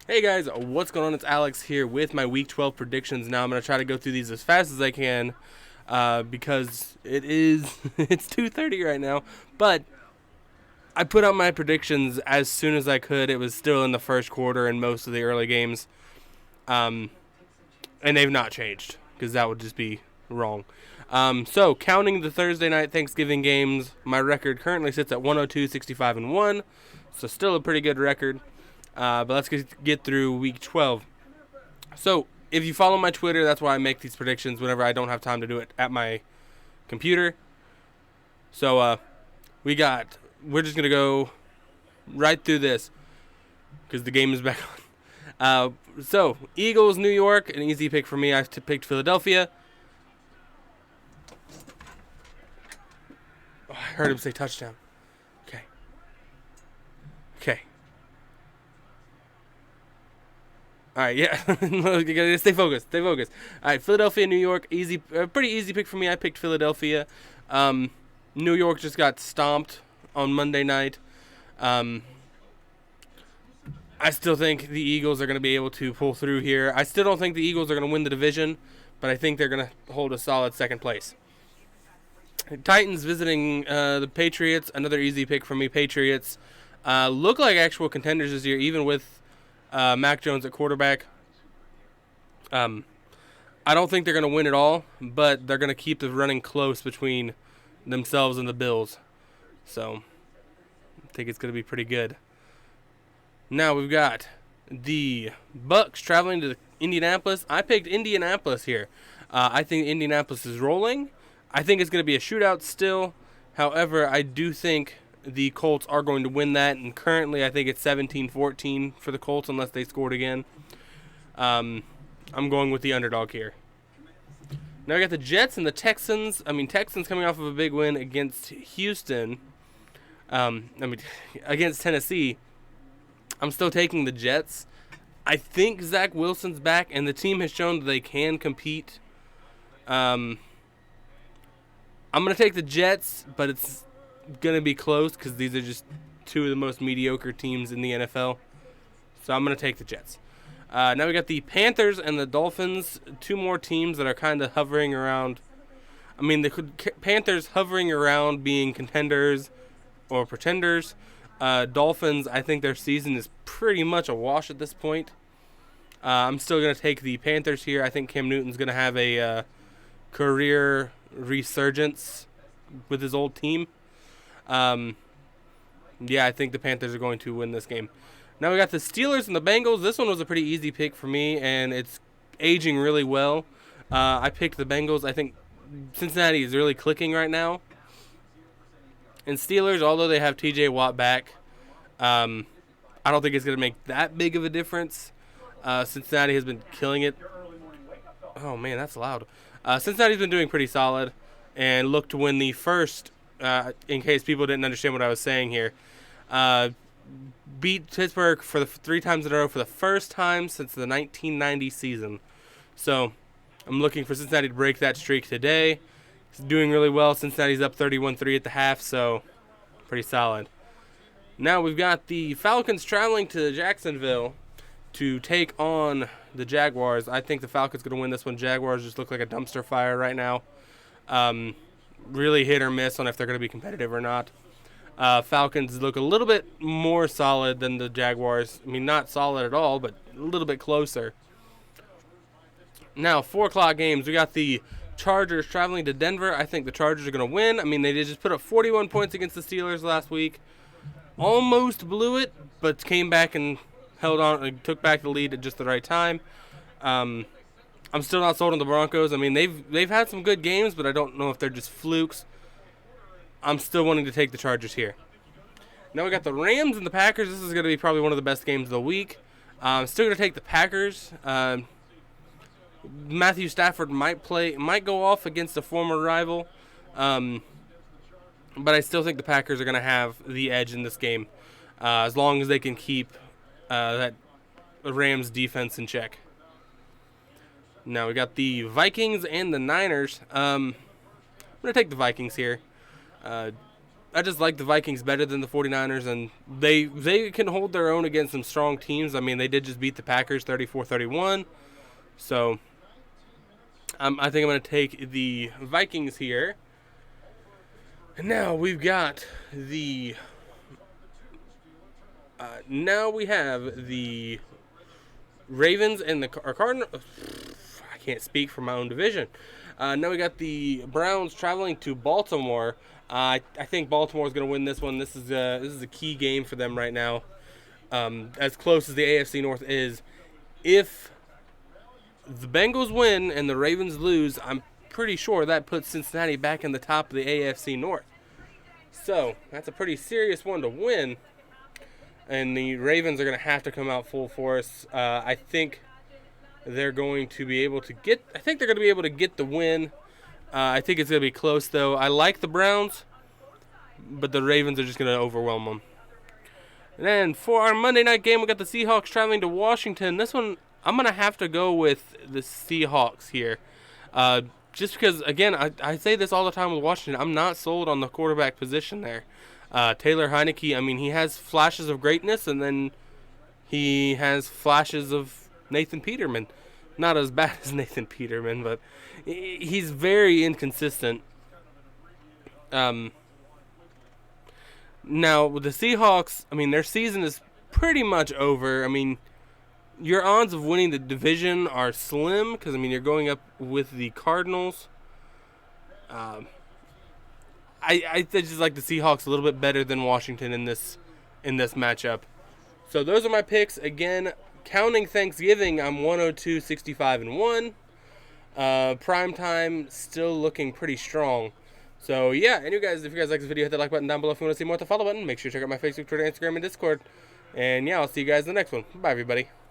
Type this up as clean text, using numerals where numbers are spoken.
Hey guys, what's going on? It's Alex here with my Week 12 predictions. Now I'm going to try to go through these as fast as I can because it's 2:30 right now. But I put out my predictions as soon as I could. It was still in the first quarter in most of the early games, um, and they've not changed because that would just be wrong. So counting the Thursday night Thanksgiving games, my record currently sits at 102, 65, and 1. So still a pretty good record. But let's get through Week 12. So, if you follow my Twitter, that's why I make these predictions whenever I don't have time to do it at my computer. So, we're just going to go right through this because the game is back on. So, Eagles, New York, an easy pick for me. I picked Philadelphia. Oh, I heard him say touchdown. Okay. All right, yeah. You gotta stay focused. All right, Philadelphia, New York, pretty easy pick for me. I picked Philadelphia. Um, New York just got stomped on Monday night. Um, I still think the Eagles are going to be able to pull through here. I still don't think the Eagles are going to win the division, but I think they're going to hold a solid second place. Titans visiting the Patriots. Another easy pick for me. Patriots look like actual contenders this year, even with Mac Jones at quarterback. I don't think they're going to win it all, but they're going to keep the running close between themselves and the Bills. So I think it's going to be pretty good. Now we've got the Bucks traveling to Indianapolis. I picked Indianapolis here. I think Indianapolis is rolling. I think it's going to be a shootout still. However, I do think the Colts are going to win that, and currently I think it's 17-14 for the Colts unless they scored again. I'm going with the underdog here. Now we got the Jets and the Texans. Texans coming off of a big win against Houston. Against Tennessee. I'm still taking the Jets. I think Zach Wilson's back, and the team has shown that they can compete. I'm going to take the Jets, but it's going to be close because these are just two of the most mediocre teams in the NFL. So I'm going to take the Jets. Now we got the Panthers and the Dolphins, two more teams that are kind of hovering around. Panthers hovering around being contenders or pretenders. Dolphins, I think their season is pretty much a wash at this point. I'm still going to take the Panthers here. I think Cam Newton's going to have a career resurgence with his old team. I think the Panthers are going to win this game. Now we got the Steelers and the Bengals. This one was a pretty easy pick for me, and it's aging really well. I picked the Bengals. I think Cincinnati is really clicking right now. And Steelers, although they have TJ Watt back, I don't think it's going to make that big of a difference. Cincinnati has been killing it. Oh, man, that's loud. Cincinnati's been doing pretty solid and look to win the first, in case people didn't understand what I was saying here, beat Pittsburgh for the 3 times in a row for the first time since the 1990 season. So I'm looking for Cincinnati to break that streak today. It's doing really well. Cincinnati's up 31-3 at the half, so pretty solid. Now we've got the Falcons traveling to Jacksonville to take on the Jaguars. I think the Falcons are going to win this one. Jaguars just look like a dumpster fire right now. Really hit or miss on if they're going to be competitive or not. Falcons look a little bit more solid than the Jaguars. Not solid at all, but a little bit closer. Now, 4 o'clock games. We got the Chargers traveling to Denver. I think the Chargers are going to win. They did just put up 41 points against the Steelers last week. Almost blew it, but came back and held on and took back the lead at just the right time. I'm still not sold on the Broncos. They've had some good games, but I don't know if they're just flukes. I'm still wanting to take the Chargers here. Now we got the Rams and the Packers. This is going to be probably one of the best games of the week. I'm still going to take the Packers. Matthew Stafford might go off against a former rival, but I still think the Packers are going to have the edge in this game, as long as they can keep that Rams defense in check. Now we got the Vikings and the Niners. I'm going to take the Vikings here. just like the Vikings better than the 49ers, and they can hold their own against some strong teams. I mean, they did just beat the Packers 34-31. So I think I'm going to take the Vikings here. And now we've got the now we have the Ravens and the Cardinals. I can't speak for my own division. Now we got the Browns traveling to Baltimore. I think Baltimore is going to win this one. This is a key game for them right now. As close as the AFC North is, if the Bengals win and the Ravens lose, I'm pretty sure that puts Cincinnati back in the top of the AFC North. So that's a pretty serious one to win. And the Ravens are going to have to come out full force. I think they're going to be able to get. I think they're going to be able to get the win. I think it's going to be close, though. I like the Browns, but the Ravens are just going to overwhelm them. And then for our Monday night game, we got the Seahawks traveling to Washington. This one, I'm going to have to go with the Seahawks here. Just because, again, I say this all the time with Washington. I'm not sold on the quarterback position there. Taylor Heineke, I mean, he has flashes of greatness, and then he has flashes of Nathan Peterman. Not as bad as Nathan Peterman, but he's very inconsistent. Now, with the Seahawks, I mean, their season is pretty much over. I mean, your odds of winning the division are slim because, I mean, you're going up with the Cardinals. I just like the Seahawks a little bit better than Washington in this matchup. So those are my picks. Again, counting Thanksgiving, I'm 102, 65, and 1. Primetime still looking pretty strong. So yeah, and you guys, if you guys like this video, hit that like button down below. If you want to see more, hit the follow button. Make sure you check out my Facebook, Twitter, Instagram, and Discord. And yeah, I'll see you guys in the next one. Bye, everybody.